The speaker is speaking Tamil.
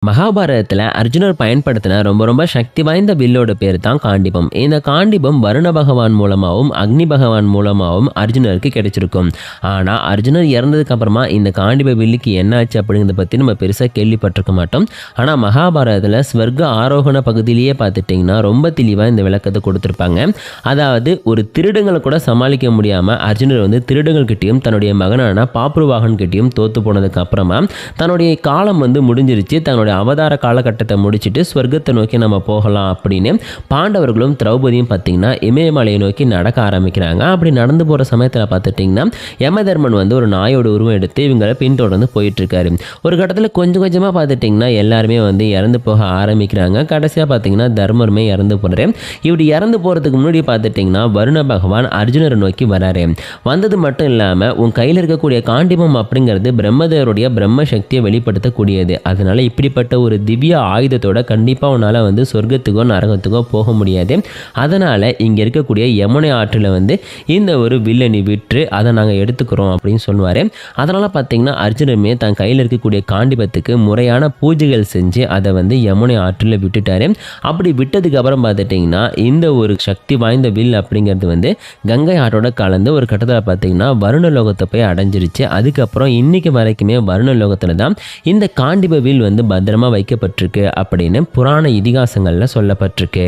மகாபாரதத்தில் அர்ஜுனர் பயன்படுத்தின ரொம்ப ரொம்ப சக்தி வாய்ந்த வில்லோட பேர் தான் காண்டிபம். இந்த காண்டிபம் வருண பகவான் மூலமாகவும் அக்னி பகவான் மூலமாகவும் அர்ஜுனருக்கு கிடைச்சிருக்கும். ஆனால் அர்ஜுனர் இறந்ததுக்கு அப்புறமா இந்த காண்டிப வில்லுக்கு என்னாச்சு அப்படிங்கிறத பற்றி நம்ம பெருசாக கேள்விப்பட்டிருக்க மாட்டோம். ஆனால் மகாபாரதத்தில் ஸ்வர்க ஆரோகண பகுதியிலேயே பார்த்துட்டிங்கன்னா ரொம்ப தெளிவாக இந்த விளக்கத்தை கொடுத்துருப்பாங்க. அதாவது ஒரு திருடங்களை கூட சமாளிக்க முடியாமல் அர்ஜுனர் வந்து திருடங்கள்கிட்டையும் தன்னுடைய மகனான பாப்ருவாகன் கிட்டையும் தோற்று போனதுக்கு அப்புறமா தன்னுடைய காலம் வந்து முடிஞ்சிருச்சு, தன்னுடைய அவதார காலகட்டத்தை முடிச்சுட்டு ஸ்வர்க்கத்தை நோக்கி நம்ம போகலாம் அப்படின்னு பாண்டவர்களும் திரௌபதியும் பார்த்தீங்கன்னா இமயமலையை நோக்கி நடக்க ஆரம்பிக்கிறாங்க. அப்படி நடந்து போகிற சமயத்தில் பார்த்துட்டிங்கன்னா யமதர்மன் வந்து ஒரு நாயோட உருவம் எடுத்து இவங்களை பின்தொடர்ந்து போயிட்டு இருக்காரு. ஒரு கட்டத்தில் கொஞ்சம் கொஞ்சமாக பார்த்துட்டிங்கன்னா எல்லாருமே வந்து இறந்து போக ஆரம்பிக்கிறாங்க. கடைசியாக பார்த்தீங்கன்னா தர்மருமே இறந்து போகிறாரு. இப்படி இறந்து போகிறதுக்கு முன்னாடி பார்த்துட்டிங்கன்னா வருண பகவான் அர்ஜுனரை நோக்கி வராரு. வந்தது மட்டும் இல்லாமல் உன் கையில் இருக்கக்கூடிய காண்டிபம் அப்படிங்கிறது பிரம்மதேவருடைய பிரம்ம சக்தியை வெளிப்படுத்தக்கூடியது. அதனால இப்படிப்பட்ட ஒரு திவ்ய ஆயுதத்தோட கண்டிப்பாக உன்னால் வந்து சொர்க்கத்துக்கோ நரகத்துக்கோ போக முடியாது. அதனால் இங்கே இருக்கக்கூடிய யமுனை ஆற்றில் வந்து இந்த ஒரு வில்லை நீ விற்று அதை நாங்கள் எடுத்துக்கிறோம் அப்படின்னு சொல்லுவார். அதனால் பார்த்தீங்கன்னா அர்ஜுனருமே தன் கையில் இருக்கக்கூடிய காண்டிபத்துக்கு முறையான பூஜைகள் செஞ்சு அதை வந்து யமுனை ஆற்றில் விட்டுட்டார். அப்படி விட்டதுக்கு அப்புறம் பார்த்துட்டிங்கன்னா இந்த ஒரு சக்தி வாய்ந்த வில் அப்படிங்கிறது வந்து கங்கை ஆற்றோட கலந்து ஒரு கட்டத்தில் பார்த்தீங்கன்னா வருணலோகத்தை போய் அடைஞ்சிருச்சு. அதுக்கப்புறம் இன்னைக்கு வரைக்குமே வருணலோகத்தில் தான் இந்த காண்டிப வில் வந்து பத்திரமா வைக்கப்பட்டிருக்கு அப்படின்னு புராண இதிகாசங்களில் சொல்லப்பட்டிருக்கு.